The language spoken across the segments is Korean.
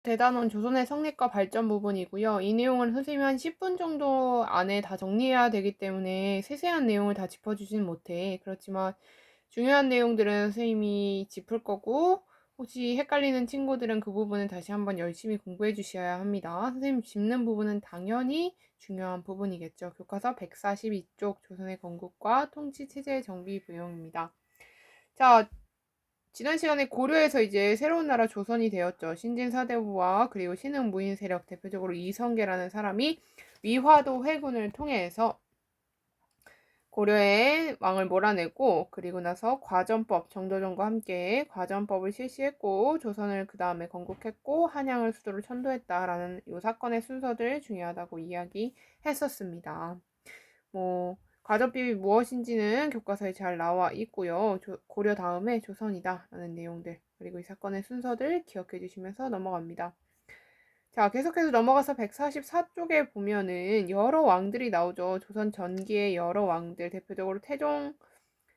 대단원 조선의 성립과 발전 부분이고요. 이 내용을 선생님이 한 10분 정도 안에 다 정리해야 되기 때문에 세세한 내용을 다 짚어주지는 못해. 그렇지만 중요한 내용들은 선생님이 짚을 거고, 혹시 헷갈리는 친구들은 그 부분은 다시 한번 열심히 공부해 주셔야 합니다. 선생님 짚는 부분은 당연히 중요한 부분이겠죠. 교과서 142쪽 조선의 건국과 통치체제의 정비 부용입니다. 자, 지난 시간에 고려에서 이제 새로운 나라 조선이 되었죠. 신진사대부와 그리고 신흥무인 세력, 대표적으로 이성계라는 사람이 위화도 회군을 통해서 고려의 왕을 몰아내고, 그리고 나서 과전법, 정도전과 함께 과전법을 실시했고, 조선을 그 다음에 건국했고, 한양을 수도로 천도했다라는 이 사건의 순서들 중요하다고 이야기했었습니다. 과전법이 무엇인지는 교과서에 잘 나와 있고요. 고려 다음에 조선이다 라는 내용들, 그리고 이 사건의 순서들 기억해 주시면서 넘어갑니다. 자, 계속해서 넘어가서 144쪽에 보면은 여러 왕들이 나오죠. 조선 전기의 여러 왕들, 대표적으로 태종,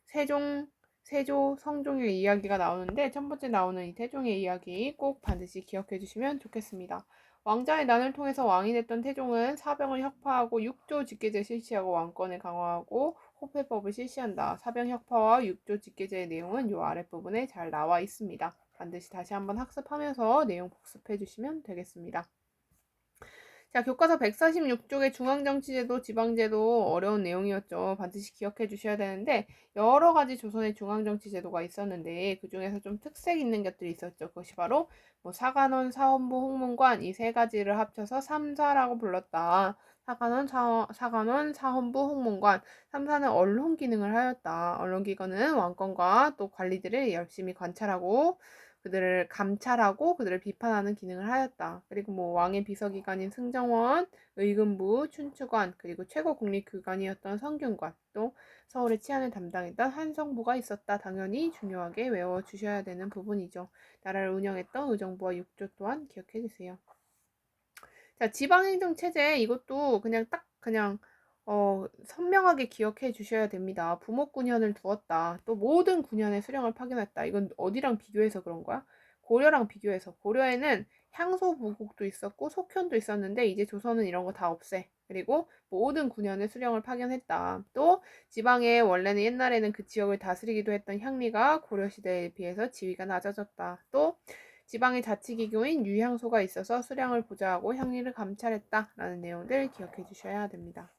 세종, 세조, 성종의 이야기가 나오는데, 첫 번째 나오는 이 태종의 이야기 꼭 반드시 기억해 주시면 좋겠습니다. 왕자의 난을 통해서 왕이 됐던 태종은 사병을 혁파하고 육조 직계제 실시하고 왕권을 강화하고 호패법을 실시한다. 사병 혁파와 육조 직계제의 내용은 요 아랫부분에 잘 나와 있습니다. 반드시 다시 한번 학습하면서 내용 복습해 주시면 되겠습니다. 자, 교과서 146쪽의 중앙정치제도, 지방제도 어려운 내용이었죠. 반드시 기억해 주셔야 되는데, 여러 가지 조선의 중앙정치제도가 있었는데, 그 중에서 좀 특색 있는 것들이 있었죠. 그것이 바로 사관원, 사헌부, 홍문관 이 세 가지를 합쳐서 3사라고 불렀다. 사관원, 사헌부, 홍문관. 3사는 언론 기능을 하였다. 언론기관은 왕권과 또 관리들을 열심히 관찰하고 그들을 감찰하고 그들을 비판하는 기능을 하였다. 그리고 왕의 비서기관인 승정원, 의금부, 춘추관, 그리고 최고 국립기관이었던 성균관, 또 서울의 치안을 담당했던 한성부가 있었다. 당연히 중요하게 외워주셔야 되는 부분이죠. 나라를 운영했던 의정부와 육조 또한 기억해 주세요. 자, 지방행정체제 이것도 그냥 선명하게 기억해 주셔야 됩니다. 부목군현을 두었다. 또 모든 군현의 수령을 파견했다. 이건 어디랑 비교해서 그런 거야? 고려랑 비교해서. 고려에는 향소부국도 있었고 속현도 있었는데 이제 조선은 이런 거 다 없애. 그리고 모든 군현의 수령을 파견했다. 또 지방에 원래는 옛날에는 그 지역을 다스리기도 했던 향리가 고려시대에 비해서 지위가 낮아졌다. 또 지방의 자치기구인 유향소가 있어서 수량을 보좌하고 향리를 감찰했다라는 내용들 기억해 주셔야 됩니다.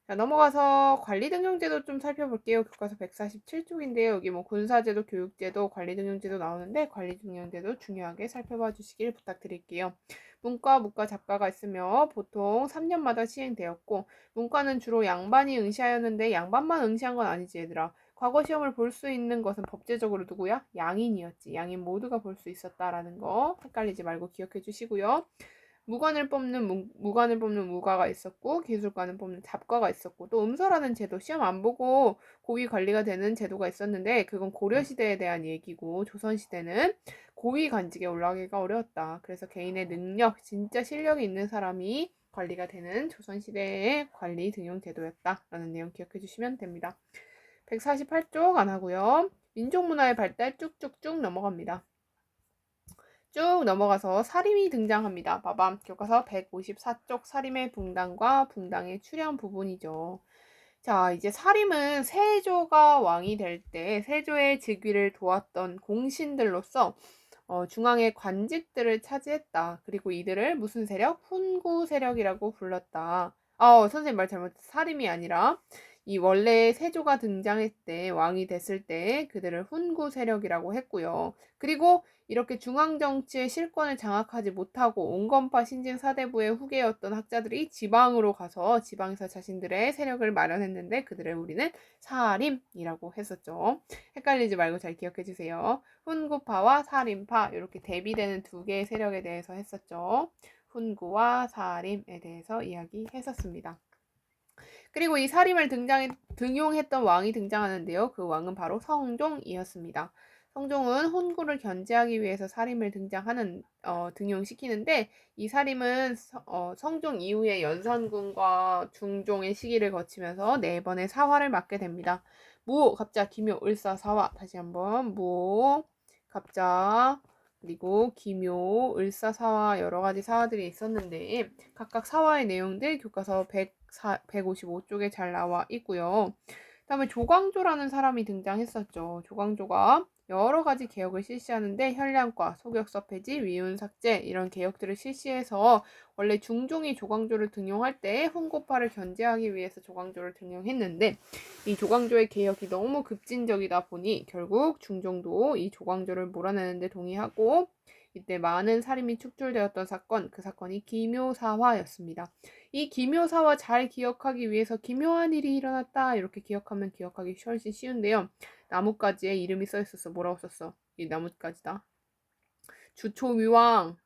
자, 넘어가서 관리등용제도 좀 살펴볼게요. 교과서 147쪽인데요. 여기 군사제도, 교육제도, 관리등용제도 나오는데 관리등용제도 중요하게 살펴봐 주시길 부탁드릴게요. 문과, 무과, 잡과가 있으며 보통 3년마다 시행되었고, 문과는 주로 양반이 응시하였는데 양반만 응시한 건 아니지 얘들아. 과거 시험을 볼 수 있는 것은 법제적으로 누구야? 양인이었지. 양인 모두가 볼 수 있었다라는 거 헷갈리지 말고 기억해 주시고요. 무관을 뽑는 무과가 있었고, 기술관을 뽑는 잡과가 있었고, 또 음서라는 제도, 시험 안 보고 고위 관리가 되는 제도가 있었는데 그건 고려시대에 대한 얘기고, 조선시대는 고위 관직에 올라가기가 어려웠다. 그래서 개인의 능력, 진짜 실력이 있는 사람이 관리가 되는 조선시대의 관리 등용 제도였다라는 내용 기억해 주시면 됩니다. 148쪽 안 하고요. 민족문화의 발달 쭉쭉쭉 넘어갑니다. 쭉 넘어가서 사림이 등장합니다. 봐봐. 교과서 154쪽 사림의 붕당과 붕당의 출현 부분이죠. 자, 이제 사림은 세조가 왕이 될 때 세조의 즉위를 도왔던 공신들로서 중앙의 관직들을 차지했다. 그리고 이들을 무슨 세력? 훈구 세력이라고 불렀다. 선생님 말 잘못했어. 사림이 아니라 이 원래 세조가 등장했을 때 왕이 됐을 때 그들을 훈구 세력이라고 했고요. 그리고 이렇게 중앙 정치의 실권을 장악하지 못하고 온건파 신진 사대부의 후계였던 학자들이 지방으로 가서 지방에서 자신들의 세력을 마련했는데 그들을 우리는 사림이라고 했었죠. 헷갈리지 말고 잘 기억해 주세요. 훈구파와 사림파 이렇게 대비되는 두 개의 세력에 대해서 했었죠. 훈구와 사림에 대해서 이야기했었습니다. 그리고 이 사림을 등용했던 왕이 등장하는데요. 그 왕은 바로 성종이었습니다. 성종은 훈구를 견제하기 위해서 사림을 등용시키는데 이 사림은 성종 이후에 연산군과 중종의 시기를 거치면서 4번의 사화를 맡게 됩니다. 무, 갑자, 기묘, 을사, 사화. 다시 한번 무, 갑자, 그리고 기묘, 을사사화 여러 가지 사화들이 있었는데 각각 사화의 내용들 교과서 155쪽에 잘 나와 있고요. 그다음에 조광조라는 사람이 등장했었죠. 조광조가 여러 가지 개혁을 실시하는데 현량과, 소격서 폐지, 위훈 삭제 이런 개혁들을 실시해서 원래 중종이 조광조를 등용할 때 훈고파를 견제하기 위해서 조광조를 등용했는데 이 조광조의 개혁이 너무 급진적이다 보니 결국 중종도 이 조광조를 몰아내는데 동의하고 이때 많은 살인이 축출되었던 사건, 그 사건이 기묘사화였습니다. 이 기묘사화 잘 기억하기 위해서 기묘한 일이 일어났다 이렇게 기억하면 기억하기 훨씬 쉬운데요. 나뭇가지에 이름이 써 있었어. 뭐라고 썼어? 이 나뭇가지다. 주초위왕,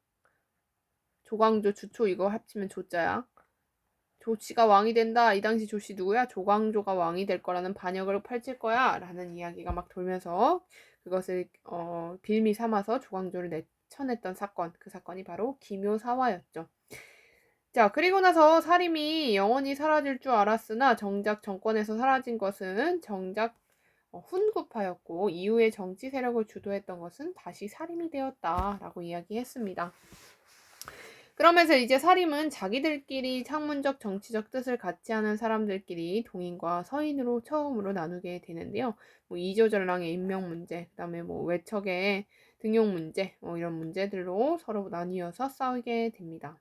조광조, 주초 이거 합치면 조자야. 조씨가 왕이 된다. 이 당시 조씨 누구야? 조광조가 왕이 될 거라는 반역을 펼칠 거야 라는 이야기가 막 돌면서 그것을 빌미 삼아서 조광조를 내쳐냈던 사건, 그 사건이 바로 기묘사화였죠. 자, 그리고 나서 사림이 영원히 사라질 줄 알았으나 정작 정권에서 사라진 것은 정작 훈구파였고 이후에 정치 세력을 주도했던 것은 다시 사림이 되었다라고 이야기했습니다. 그러면서 이제 사림은 자기들끼리 학문적 정치적 뜻을 같이 하는 사람들끼리 동인과 서인으로 처음으로 나누게 되는데요. 뭐 이조전랑의 임명 문제, 그다음에 뭐 외척의 등용 문제, 이런 문제들로 서로 나뉘어서 싸우게 됩니다.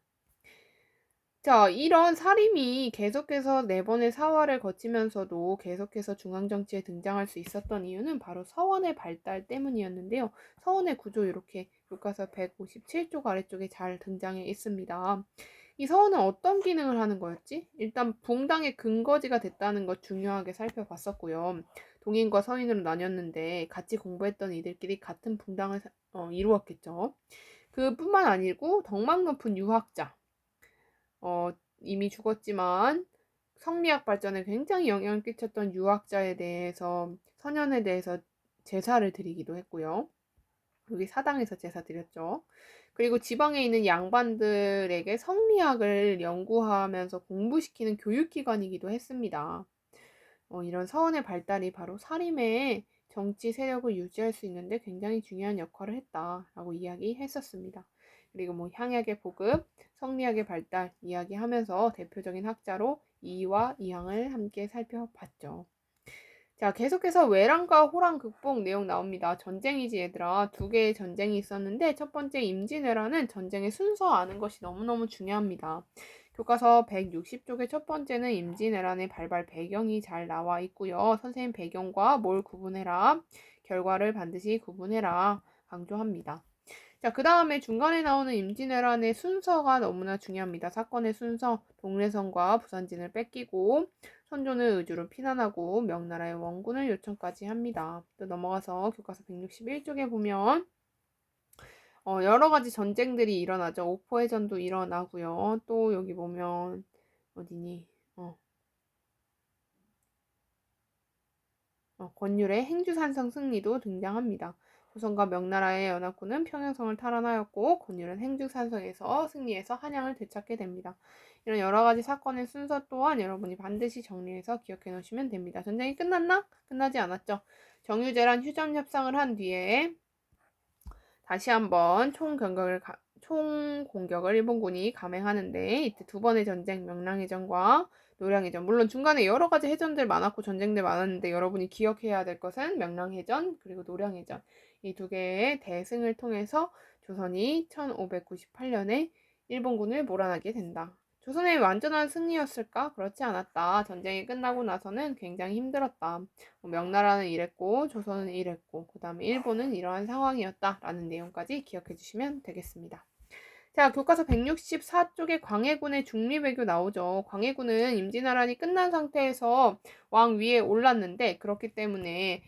자, 이런 사림이 계속해서 4번의 사화를 거치면서도 계속해서 중앙정치에 등장할 수 있었던 이유는 바로 서원의 발달 때문이었는데요. 서원의 구조 이렇게 교과서 157쪽 아래쪽에 잘 등장해 있습니다. 이 서원은 어떤 기능을 하는 거였지? 일단 붕당의 근거지가 됐다는 것 중요하게 살펴봤었고요. 동인과 서인으로 나뉘었는데 같이 공부했던 이들끼리 같은 붕당을 이루었겠죠. 그뿐만 아니고 덕망 높은 유학자, 이미 죽었지만 성리학 발전에 굉장히 영향을 끼쳤던 유학자에 대해서 선현에 대해서 제사를 드리기도 했고요. 여기 사당에서 제사 드렸죠. 그리고 지방에 있는 양반들에게 성리학을 연구하면서 공부시키는 교육기관이기도 했습니다. 이런 서원의 발달이 바로 사림의 정치 세력을 유지할 수 있는데 굉장히 중요한 역할을 했다라고 이야기했었습니다. 그리고 뭐 향약의 보급, 성리학의 발달 이야기하면서 대표적인 학자로 이와 이항을 함께 살펴봤죠. 자, 계속해서 외랑과 호랑 극복 내용 나옵니다. 전쟁이지 얘들아. 2개의 전쟁이 있었는데 첫 번째 임진왜란은 전쟁의 순서 아는 것이 너무너무 중요합니다. 교과서 160쪽의 첫 번째는 임진왜란의 발발 배경이 잘 나와 있고요. 선생님 배경과 뭘 구분해라. 결과를 반드시 구분해라. 강조합니다. 자, 그 다음에 중간에 나오는 임진왜란의 순서가 너무나 중요합니다. 사건의 순서, 동래선과 부산진을 뺏기고 선조는 의주로 피난하고 명나라의 원군을 요청까지 합니다. 또 넘어가서 교과서 161쪽에 보면 여러 가지 전쟁들이 일어나죠. 옥포해전도 일어나고요. 또 여기 보면 어디니? 권율의 행주산성 승리도 등장합니다. 조선과 명나라의 연합군은 평양성을 탈환하였고 권율은 행주산성에서 승리해서 한양을 되찾게 됩니다. 이런 여러 가지 사건의 순서 또한 여러분이 반드시 정리해서 기억해 놓으시면 됩니다. 전쟁이 끝났나? 끝나지 않았죠. 정유재란 휴전 협상을 한 뒤에 다시 한번 총공격을 일본군이 감행하는데 이때 2번의 전쟁 명랑해전과 노량해전, 물론 중간에 여러 가지 해전들 많았고 전쟁들 많았는데 여러분이 기억해야 될 것은 명랑해전 그리고 노량해전 이 2개의 대승을 통해서 조선이 1598년에 일본군을 몰아내게 된다. 조선의 완전한 승리였을까? 그렇지 않았다. 전쟁이 끝나고 나서는 굉장히 힘들었다. 명나라는 이랬고 조선은 이랬고 그 다음에 일본은 이러한 상황이었다라는 내용까지 기억해 주시면 되겠습니다. 자, 교과서 164쪽에 광해군의 중립외교 나오죠. 광해군은 임진왜란이 끝난 상태에서 왕 위에 올랐는데 그렇기 때문에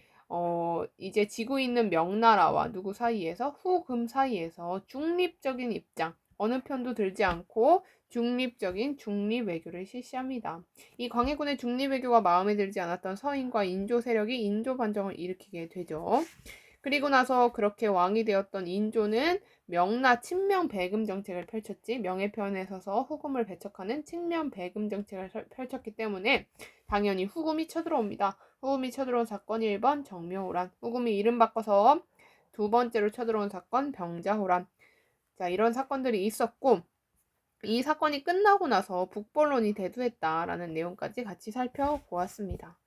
이제 지고 있는 명나라와 누구 사이에서 후금 사이에서 중립적인 입장 어느 편도 들지 않고 중립적인 중립외교를 실시합니다. 이 광해군의 중립외교가 마음에 들지 않았던 서인과 인조 세력이 인조 반정을 일으키게 되죠. 그리고 나서 그렇게 왕이 되었던 인조는 명나 친명 배금 정책을 펼쳤지 명예편에 서서 후금을 배척하는 친명 배금 정책을 펼쳤기 때문에 당연히 후금이 쳐들어옵니다. 후금이 쳐들어온 사건이 1번 정묘호란. 후금이 이름 바꿔서 두 번째로 쳐들어온 사건 병자호란. 자, 이런 사건들이 있었고 이 사건이 끝나고 나서 북벌론이 대두했다라는 내용까지 같이 살펴보았습니다.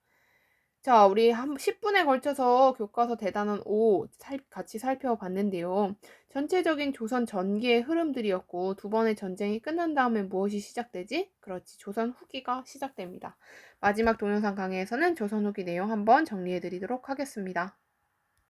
자, 우리 한 10분에 걸쳐서 교과서 대단원 5 같이 살펴봤는데요. 전체적인 조선 전기의 흐름들이었고 두 번의 전쟁이 끝난 다음에 무엇이 시작되지? 그렇지, 조선 후기가 시작됩니다. 마지막 동영상 강의에서는 조선 후기 내용 한번 정리해 드리도록 하겠습니다.